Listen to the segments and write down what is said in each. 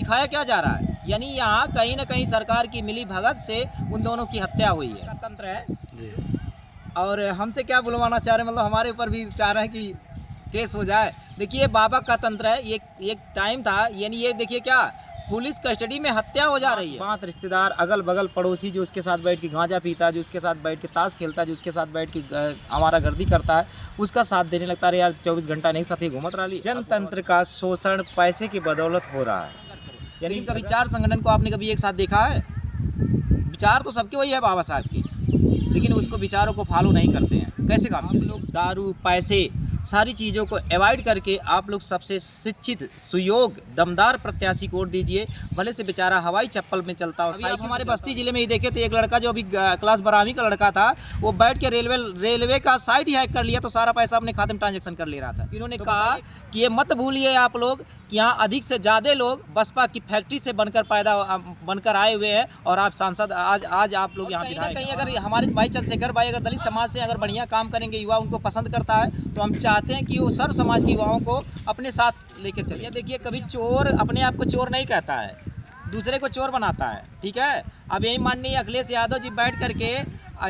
दिखाया क्या जा रहा है, यानी यहाँ कहीं ना कहीं सरकार की मिली भगत से उन दोनों की हत्या हुई है। तंत्र है जी। और हमसे क्या बुलवाना चाह रहे हैं, मतलब हमारे ऊपर भी चाह रहे हैं कि केस हो जाए। देखिए बाबा का तंत्र है, ये एक टाइम था, यानी ये देखिए क्या पुलिस कस्टडी में हत्या हो जा रही है। बात रिश्तेदार, अगल बगल पड़ोसी जो उसके साथ बैठ के गांजा पीता है, जो उसके साथ बैठ के ताश खेलता है, जो उसके साथ बैठ के हमारा गर्दी करता है, उसका साथ देने लगता है। यार 24 घंटा नहीं साथ ही घूमत रहा। जनतंत्र का शोषण पैसे की बदौलत हो रहा है। यानी कभी चार संगठन को आपने कभी एक साथ देखा है? विचार तो सबके वही है बाबा साहब की, लेकिन उसको विचारों को फॉलो नहीं करते हैं। कैसे काम चले? लोग दारू, पैसे, सारी चीज़ों को अवॉइड करके आप लोग सबसे शिक्षित, सुयोग, दमदार प्रत्याशी को वोट दीजिए। भले से बेचारा हवाई चप्पल में चलता हो। साइकिल हमारे बस्ती जिले में ही देखे थे, एक लड़का जो अभी क्लास 12वीं का लड़का था, वो बैठ के रेलवे का साइट ही हैक कर लिया, तो सारा पैसा अपने खाते में ट्रांजेक्शन कर ले रहा था। इन्होंने कहा कि ये मत भूलिए आप लोग कि यहाँ अधिक से ज़्यादा लोग बसपा की फैक्ट्री से बनकर आए हुए हैं, और आप सांसद आज आप लोग यहाँ विधायक। कहीं अगर हमारे भाई चंद्रशेखर भाई अगर दलित समाज से अगर बढ़िया काम करेंगे, युवा उनको पसंद करता है, तो हम चाहते हैं कि वो सर्व समाज के युवाओं को अपने साथ लेकर चलिए। देखिए कभी चोर अपने आप को चोर नहीं कहता है, दूसरे को चोर बनाता है। ठीक है, अब यही माननीय अखिलेश यादव जी बैठ करके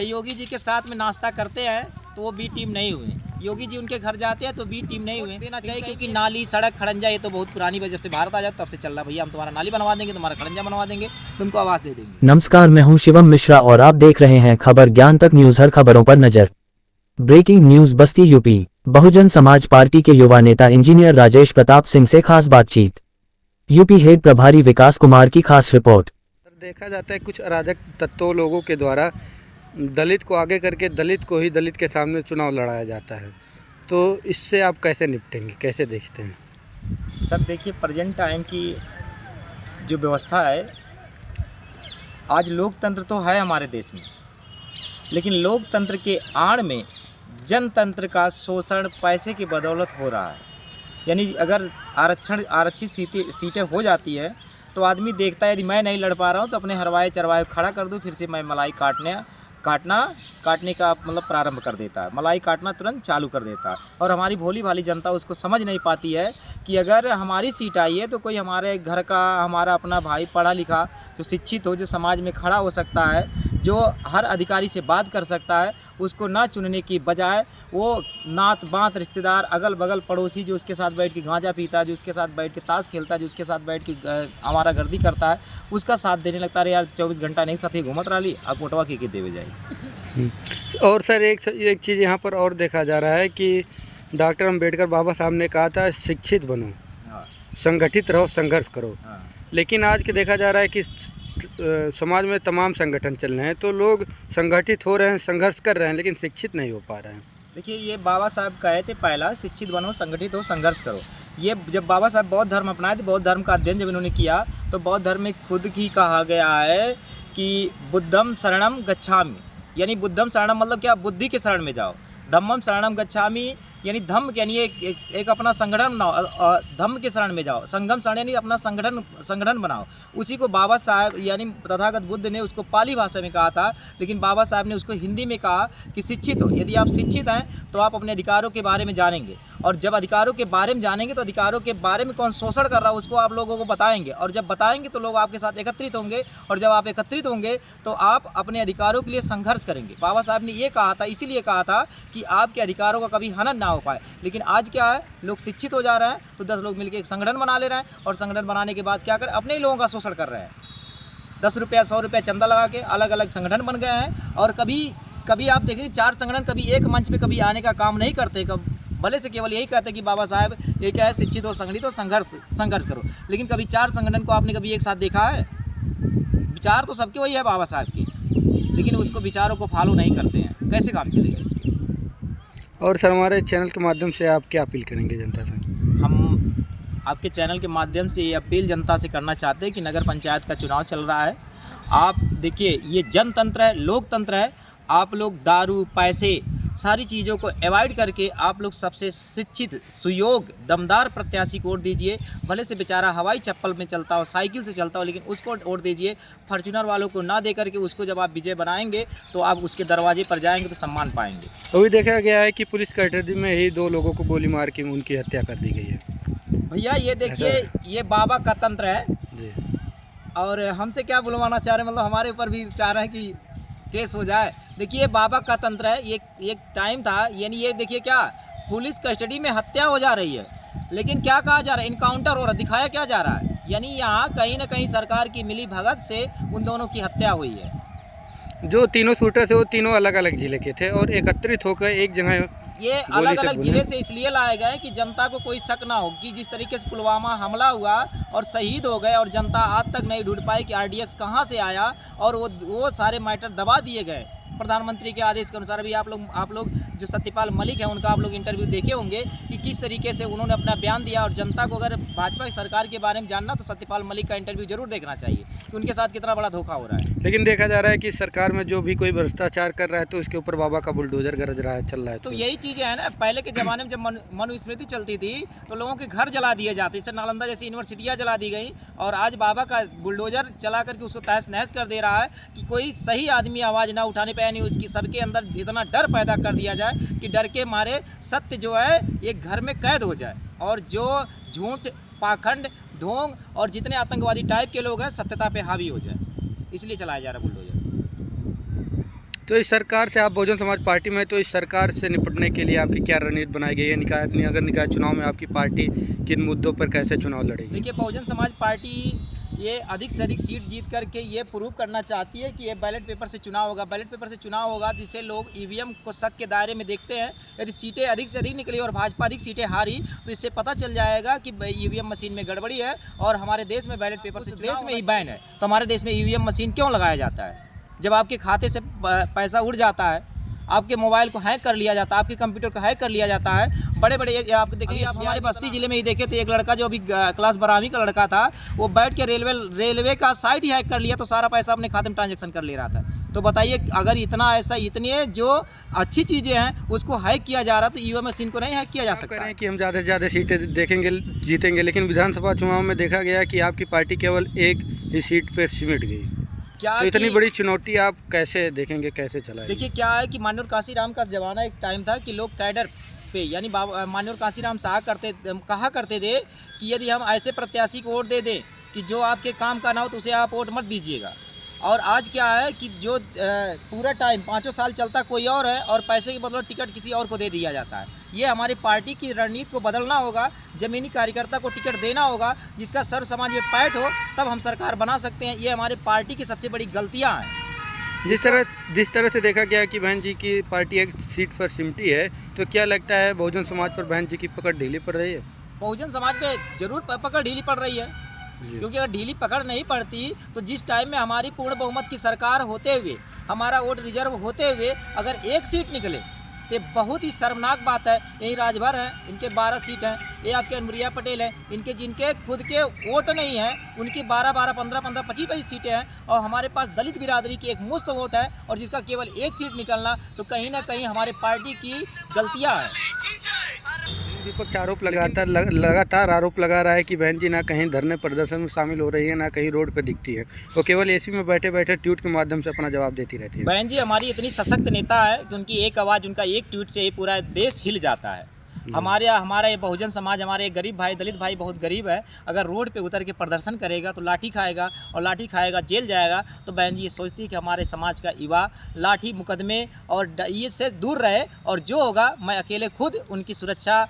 योगी जी के साथ में नाश्ता करते हैं, तो वो बी टीम नहीं हुए। योगी जी उनके घर जाते हैं तो बी टीम नहीं हुए। देना चाहिए, क्योंकि नाली, सड़क, खड़ंजा ये तो बहुत पुरानी वजह से भारत आ जाए तब से चल रहा। भैया हम तुम्हारा नाली बनवा देंगे, तुम्हारा खड़ंजा बनवा देंगे, तुमको आवाज़ दे देंगे। नमस्कार, मैं हूं शिवम मिश्रा और आप देख रहे हैं खबर ज्ञान तक न्यूज। हर खबरों पर नजर। ब्रेकिंग न्यूज बस्ती यूपी। बहुजन समाज पार्टी के युवा नेता इंजीनियर राजेश प्रताप सिंह से खास बातचीत। यूपी हेड प्रभारी विकास कुमार की खास रिपोर्ट। देखा जाता है कुछ अराजक तत्वों लोगों के द्वारा दलित को आगे करके दलित को ही दलित के सामने चुनाव लड़ाया जाता है, तो इससे आप कैसे निपटेंगे, कैसे देखते हैं? सर देखिए, प्रेजेंट टाइम की जो व्यवस्था है, आज लोकतंत्र तो है हमारे देश में, लेकिन लोकतंत्र के आड़ में जनतंत्र का शोषण पैसे की बदौलत हो रहा है। यानी अगर आरक्षित सीटें हो जाती है, तो आदमी देखता है यदि मैं नहीं लड़ पा रहा हूँ तो अपने हरवाए चरवाए खड़ा कर दूँ, फिर से मैं मलाई काटने का मतलब प्रारंभ कर देता है, मलाई काटना तुरंत चालू कर देता है। और हमारी भोली भाली जनता उसको समझ नहीं पाती है कि अगर हमारी सीट आई है तो कोई हमारे घर का, हमारा अपना भाई पढ़ा लिखा, जो शिक्षित हो, जो समाज में खड़ा हो सकता है, जो हर अधिकारी से बात कर सकता है, उसको ना चुनने की बजाय वो नात बात रिश्तेदार, अगल बगल पड़ोसी जो उसके साथ बैठ के गांजा पीता है, जो उसके साथ बैठ के ताश खेलता है, जो उसके साथ बैठ के हमारा गर्दी करता है, उसका साथ देने लगता है। यार 24 घंटा नहीं साथ ही घूमत रही, अब वोटवा के देवे जाए। और सर एक चीज़ यहाँ पर और देखा जा रहा है कि डॉक्टर अम्बेडकर बाबा साहब ने कहा था शिक्षित बनो, संगठित रहो, संघर्ष करो। लेकिन आज के देखा जा रहा है कि समाज में तमाम संगठन चल रहे हैं, तो लोग संगठित हो रहे हैं, संघर्ष कर रहे हैं, लेकिन शिक्षित नहीं हो पा रहे हैं। देखिए, ये बाबा साहब कहे थे पहला, शिक्षित बनो, संगठित हो, संघर्ष करो। ये जब बाबा साहब बौद्ध धर्म अपनाए थे, बौद्ध धर्म का अध्ययन जब इन्होंने किया, तो बौद्ध धर्म में खुद ही कहा गया है कि बुद्धम शरणम गच्छामि, यानी बुद्धम शरणम मतलब क्या, बुद्धि के शरण में जाओ। धम्मम शरणम गच्छामि यानी धम्म, यानी एक अपना संगठन बनाओ, धम्म के शरण में जाओ। संगम शरण यानी अपना संगठन बनाओ। उसी को बाबा साहब यानी तथागत बुद्ध ने उसको पाली भाषा में कहा था, लेकिन बाबा साहब ने उसको हिंदी में कहा कि शिक्षित हो। यदि आप शिक्षित हैं तो आप अपने अधिकारों के बारे में जानेंगे, और जब अधिकारों के बारे में जानेंगे तो अधिकारों के बारे में कौन शोषण कर रहा है उसको आप लोगों को बताएंगे, और जब बताएंगे तो लोग आपके साथ एकत्रित होंगे, और जब आप एकत्रित होंगे तो आप अपने अधिकारों के लिए संघर्ष करेंगे। बाबा साहब ने ये कहा था, इसीलिए कहा था कि आपके अधिकारों का कभी हनन ना हो पाए। लेकिन आज क्या है, लोग शिक्षित हो जा रहे हैं तो 10 लोग मिलकर एक संगठन बना ले रहे हैं, और संगठन बनाने के बाद क्या कर अपने ही लोगों का शोषण कर रहे हैं। 10 रुपया 100 रुपया चंदा लगा के अलग अलग संगठन बन गए हैं, और कभी आप देखेंगे 4 संगठन कभी एक मंच पे कभी आने का काम नहीं करते। भले से केवल यही कहते कि बाबा साहब ये क्या है, शिक्षित हो, संगठित हो, संघर्ष करो, लेकिन कभी 4 संगठन को आपने कभी एक साथ देखा है? विचार तो सबके वही है बाबा साहब की, लेकिन उसको विचारों को फॉलो नहीं करते हैं। कैसे काम चलेगा इस पर? और सर हमारे चैनल के माध्यम से आप क्या अपील करेंगे जनता से? हम आपके चैनल के माध्यम से ये अपील जनता से करना चाहते हैं कि नगर पंचायत का चुनाव चल रहा है। आप देखिए, ये जनतंत्र है, लोकतंत्र है। आप लोग दारू, पैसे, सारी चीज़ों को अवॉइड करके आप लोग सबसे शिक्षित, सुयोग, दमदार प्रत्याशी को वोट दीजिए। भले से बेचारा हवाई चप्पल में चलता हो, साइकिल से चलता हो, लेकिन उसको वोट दीजिए। फॉर्च्यूनर वालों को ना दे करके उसको जब आप विजय बनाएंगे तो आप उसके दरवाजे पर जाएंगे तो सम्मान पाएंगे। अभी देखा गया है कि पुलिस कस्टडी में ही 2 लोगों को गोली मार के उनकी हत्या कर दी गई है। भैया ये देखिए, ये बाबा का तंत्र है। जी। और हमसे क्या बुलवाना चाह रहे हैं, मतलब हमारे ऊपर भी चाह रहे हैं कि केस हो जाए। देखिए बाबा का तंत्र है, ये एक टाइम था, यानी ये देखिए क्या पुलिस कस्टडी में हत्या हो जा रही है, लेकिन क्या कहा जा रहा है, इनकाउंटर हो रहा, दिखाया क्या जा रहा है, यानी यहाँ कहीं ना कहीं सरकार की मिली भगत से उन दोनों की हत्या हुई है। जो तीनों शूटर थे वो तीनों अलग अलग जिले के थे और एकत्रित होकर एक जगह ये अलग अलग जिले से इसलिए लाए गए कि जनता को कोई शक ना हो कि जिस तरीके से पुलवामा हमला हुआ और शहीद हो गए और जनता आज तक नहीं ढूंढ पाई कि आरडीएक्स कहाँ से आया, और वो सारे मैटर दबा दिए गए प्रधानमंत्री के आदेश के अनुसार। अभी आप लोग जो सत्यपाल मलिक हैं उनका आप लोग इंटरव्यू देखे होंगे कि किस तरीके से उन्होंने अपना बयान दिया, और जनता को अगर भाजपा की सरकार के बारे में जानना तो सत्यपाल मलिक का इंटरव्यू जरूर देखना चाहिए कि उनके साथ कितना बड़ा धोखा हो रहा है। लेकिन देखा जा रहा है कि सरकार में जो भी कोई भ्रष्टाचार कर रहा है तो उसके ऊपर बाबा का बुलडोजर गरज रहा है, चल रहा है। तो यही चीज़ें हैं ना, पहले के ज़माने में जब मनुस्मृति चलती थी तो लोगों के घर जला दिए जाते, इससे नालंदा जैसी यूनिवर्सिटियाँ जला दी गई, और आज बाबा का बुलडोजर चला करके उसको तहस नहस कर दे रहा है कि कोई सही आदमी आवाज़ ना उठाने पाए, नहीं उसकी सबके अंदर इतना डर पैदा कर दिया जाए कि डर के मारे सत्य जो है एक घर में कैद हो जाए, और जो झूठ पाखंड ढोंग और जितने आतंकवादी टाइप के लोग हैं सत्यता पे हावी हो जाए, इसलिए चलाया जा रहा है बुलडोजर। तो इस सरकार से आप बहुजन समाज पार्टी में, तो इस सरकार से निपटने के लिए आपकी क्या रणनीति बनाई गई है? नगर निकाय चुनाव में आपकी पार्टी किन मुद्दों पर कैसे चुनाव लड़ेगी? देखिए बहुजन समाज पार्टी ये अधिक से अधिक सीट जीत करके ये प्रूव करना चाहती है कि ये बैलेट पेपर से चुनाव होगा। बैलेट पेपर से चुनाव होगा जिससे लोग ईवीएम को शक के दायरे में देखते हैं। यदि सीटें अधिक से अधिक निकली और भाजपा अधिक सीटें हारी तो इससे पता चल जाएगा कि ईवीएम मशीन में गड़बड़ी है और हमारे देश में बैलेट पेपर से देश में ही बैन है। तो हमारे देश में ईवीएम मशीन क्यों लगाया जाता है? जब आपके खाते से पैसा उड़ जाता है, आपके मोबाइल को हैक कर लिया जाता है, आपके कंप्यूटर को हैक कर लिया जाता है। बड़े बड़े आप देखिए, आप हमारे बस्ती जिले में ही देखे थे, एक लड़का जो अभी क्लास 12वीं का लड़का था, वो बैठ के रेलवे का साइट ही हैक कर लिया तो सारा पैसा अपने खाते में ट्रांजैक्शन कर ले रहा था। तो बताइए अगर इतना ऐसा इतने जो अच्छी चीज़ें हैं उसको हैक किया जा रहा तो ईवीएम मशीन को नहीं हैक किया जा सकता है। कि हम ज़्यादा से ज़्यादा सीटें देखेंगे जीतेंगे, लेकिन विधानसभा चुनाव में देखा गया कि आपकी पार्टी केवल एक ही सीट पर सिमट गई। क्या तो इतनी बड़ी चुनौती आप कैसे देखेंगे, कैसे चलाएंगे? देखिए क्या है कि माननीय काशीराम का ज़माना एक टाइम था कि लोग कैडर पे यानी माननीय काशीराम शाह कहा करते थे कि यदि हम ऐसे प्रत्याशी को वोट दे दें कि जो आपके काम का ना हो तो उसे आप वोट मत दीजिएगा। और आज क्या है कि जो पूरा टाइम 5 साल चलता कोई और है और पैसे के बदले टिकट किसी और को दे दिया जाता है। ये हमारी पार्टी की रणनीति को बदलना होगा, ज़मीनी कार्यकर्ता को टिकट देना होगा, जिसका सर्व समाज में पैठ हो, तब हम सरकार बना सकते हैं। ये हमारी पार्टी की सबसे बड़ी गलतियाँ हैं। जिस तरह से देखा गया कि बहन जी की पार्टी एक सीट पर सिमटी है, तो क्या लगता है बहुजन समाज पर बहन जी की पकड़ ढीली पड़ रही है? बहुजन समाज पे जरूर पकड़ ढीली पड़ रही है, क्योंकि अगर ढीली पकड़ नहीं पड़ती तो जिस टाइम में हमारी पूर्ण बहुमत की सरकार होते हुए, हमारा वोट रिजर्व होते हुए अगर एक सीट निकले तो बहुत ही शर्मनाक बात है। यही राजभर है, इनके 12 सीट हैं, ये आपके अनुप्रिया पटेल हैं, इनके जिनके खुद के वोट नहीं हैं उनकी 12, 15, 25 सीटें हैं, और हमारे पास दलित बिरादरी की एक मुफ्त वोट है और जिसका केवल एक सीट निकलना, तो कहीं ना कहीं हमारे पार्टी की गलतियाँ हैं। विपक्ष लगातार आरोप लगा रहा है कि बहन जी ना कहीं धरने प्रदर्शन में शामिल हो रही है, ना कहीं रोड पे दिखती है, वो केवल एसी में बैठे बैठे ट्वीट के माध्यम से अपना जवाब देती रहती है। बहन जी हमारी इतनी सशक्त नेता है कि उनकी एक आवाज़, उनका एक ट्वीट से ही पूरा देश हिल जाता है। हमारा ये बहुजन समाज, हमारे गरीब भाई, दलित भाई बहुत गरीब है, अगर रोड पे उतर के प्रदर्शन करेगा तो लाठी खाएगा, और लाठी खाएगा जेल जाएगा। तो बहन जी ये सोचती है कि हमारे समाज का युवा लाठी मुकदमे और ये से दूर रहे, और जो होगा मैं अकेले खुद उनकी सुरक्षा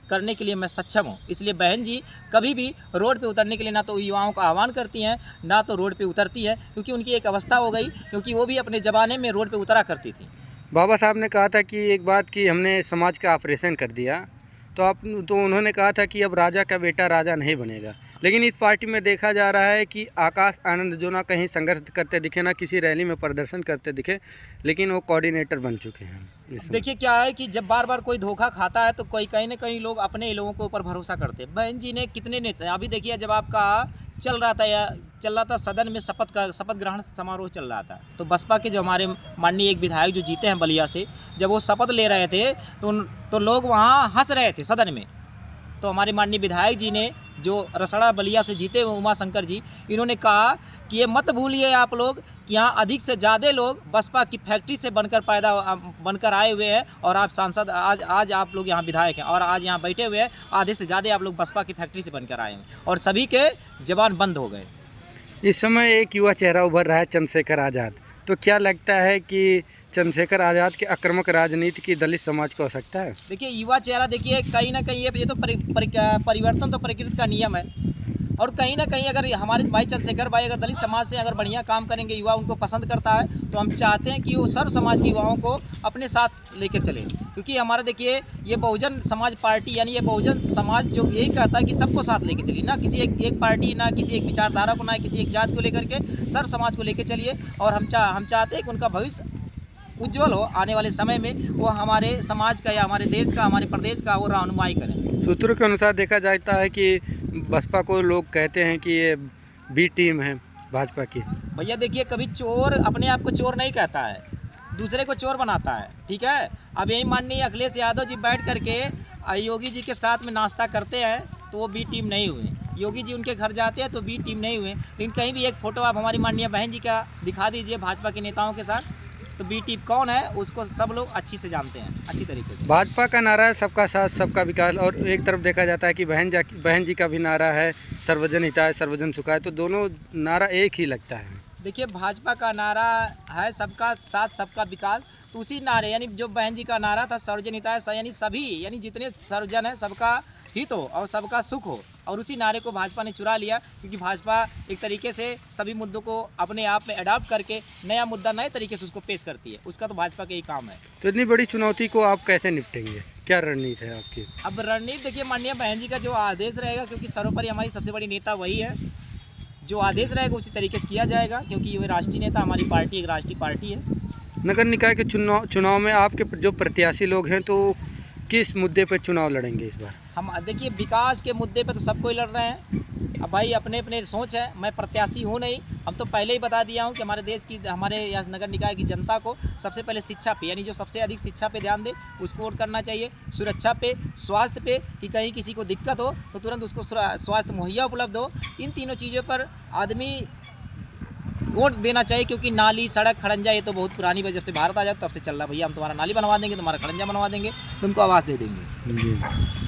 करने के लिए मैं सक्षम हूँ। इसलिए बहन जी कभी भी रोड पे उतरने के लिए ना तो युवाओं का आह्वान करती हैं, ना तो रोड पे उतरती हैं, क्योंकि उनकी एक अवस्था हो गई, क्योंकि वो भी अपने ज़माने में रोड पे उतरा करती थी। बाबा साहब ने कहा था कि एक बात कि हमने समाज का ऑपरेशन कर दिया, तो उन्होंने कहा था कि अब राजा का बेटा राजा नहीं बनेगा। लेकिन इस पार्टी में देखा जा रहा है कि आकाश आनंद जो ना कहीं संघर्ष करते दिखे, ना किसी रैली में प्रदर्शन करते दिखे, लेकिन वो कोऑर्डिनेटर बन चुके हैं। देखिए क्या है कि जब बार बार कोई धोखा खाता है तो कोई कहीं ना कहीं लोग अपने लोगों के ऊपर भरोसा करते हैं। बहन जी ने कितने नेता, अभी देखिए जब आपका चल रहा था सदन में शपथ ग्रहण समारोह चल रहा था, तो बसपा के जो हमारे माननीय एक विधायक जो जीते हैं बलिया से, जब वो शपथ ले रहे थे तो लोग वहाँ हंस रहे थे सदन में। तो हमारे माननीय विधायक जी ने जो रसड़ा बलिया से जीते हुए उमा शंकर जी, इन्होंने कहा कि ये मत भूलिए आप लोग कि यहाँ अधिक से ज़्यादा लोग बसपा की फैक्ट्री से बनकर आए हुए हैं और आप सांसद आज आप लोग यहाँ विधायक हैं और आज यहाँ बैठे हुए हैं, आधे से ज़्यादा आप लोग बसपा की फैक्ट्री से बनकर आए हैं और सभी के जबान बंद हो गए। इस समय एक युवा चेहरा उभर रहा है, चंद्रशेखर आज़ाद। तो क्या लगता है कि चंद्रशेखर आज़ाद की आक्रामक राजनीति की दलित समाज को हो सकता है? देखिए युवा चेहरा, देखिए कहीं ना कहीं ये तो परिवर्तन तो प्रकृति का नियम है और कहीं ना कहीं अगर हमारे भाई चंद्रशेखर भाई अगर दलित समाज से अगर बढ़िया काम करेंगे, युवा उनको पसंद करता है, तो हम चाहते हैं कि वो सर्व समाज के युवाओं को अपने साथ लेकर चले, क्योंकि हमारा देखिए ये बहुजन समाज पार्टी यानी ये बहुजन समाज जो यही कहता है कि सबको साथ लेके चलिए, ना किसी एक पार्टी, ना किसी एक विचारधारा को, ना किसी एक जात को लेकर के सर्व समाज को लेकर चलिए। और हम चाहते हैं कि उनका भविष्य उज्जवल हो, आने वाले समय में वो हमारे समाज का या हमारे देश का, हमारे प्रदेश का वो रहनुमाई करें। सूत्रों के अनुसार देखा जाता है कि बसपा को लोग कहते हैं कि ये बी टीम है भाजपा की। भैया देखिए, कभी चोर अपने आप को चोर नहीं कहता है, दूसरे को चोर बनाता है, ठीक है। अब यही माननीय अखिलेश यादव जी बैठ करके योगी जी के साथ में नाश्ता करते हैं तो वो बी टीम नहीं हुए, योगी जी उनके घर जाते हैं तो बी टीम नहीं हुए। लेकिन कहीं भी एक फ़ोटो आप हमारी माननीय बहन जी का दिखा दीजिए भाजपा के नेताओं के साथ, तो बी टीम कौन है उसको सब लोग अच्छी से जानते हैं, अच्छी तरीके से। भाजपा का नारा है सबका साथ सबका विकास, और एक तरफ देखा जाता है कि बहन जी का भी नारा है सर्वजन हिताय सर्वजन सुखाय, तो दोनों नारा एक ही लगता है। देखिए भाजपा का नारा है सबका साथ सबका विकास, तो उसी नारे यानी जो बहन जी का नारा था सर्वजन हिताय, यानी सभी यानी जितने सर्वजन है सबका हित हो और सबका सुख हो, और उसी नारे को भाजपा ने चुरा लिया, क्योंकि भाजपा एक तरीके से सभी मुद्दों को अपने आप में अडॉप्ट करके नया मुद्दा नए तरीके से उसको पेश करती है, उसका तो भाजपा का ही काम है। तो इतनी बड़ी चुनौती को आप कैसे निपटेंगे, क्या रणनीति है आपकी? अब रणनीति देखिए माननीय बहन जी का जो आदेश रहेगा, क्योंकि सर्वोपरि हमारी सबसे बड़ी नेता वही है, जो आदेश रहेगा उसी तरीके से किया जाएगा, क्योंकि ये राष्ट्रीय नेता, हमारी पार्टी एक राष्ट्रीय पार्टी है। नगर निकाय के चुनाव में आपके जो प्रत्याशी लोग हैं तो किस मुद्दे पर चुनाव लड़ेंगे इस बार? हम देखिए विकास के मुद्दे पे तो सब कोई लड़ रहे हैं, अब भाई अपने अपने सोच है, मैं प्रत्याशी हूँ नहीं। हम तो पहले ही बता दिया हूँ कि हमारे देश की, हमारे यहाँ नगर निकाय की जनता को सबसे पहले शिक्षा पे, यानी जो सबसे अधिक शिक्षा पे ध्यान दे उसको वोट करना चाहिए, सुरक्षा पे, स्वास्थ्य पे, कि कहीं किसी को दिक्कत हो तो तुरंत उसको स्वास्थ्य मुहैया उपलब्ध हो, इन तीनों चीज़ों पर आदमी वोट देना चाहिए। क्योंकि नाली, सड़क, खड़ंजा ये तो बहुत पुरानी वजह से भारत आ जाए तब से चल रहा, भैया हम तुम्हारा नाली बनवा देंगे, तुम्हारा खड़ंजा बनवा देंगे, तुमको आवाज़ दे देंगे।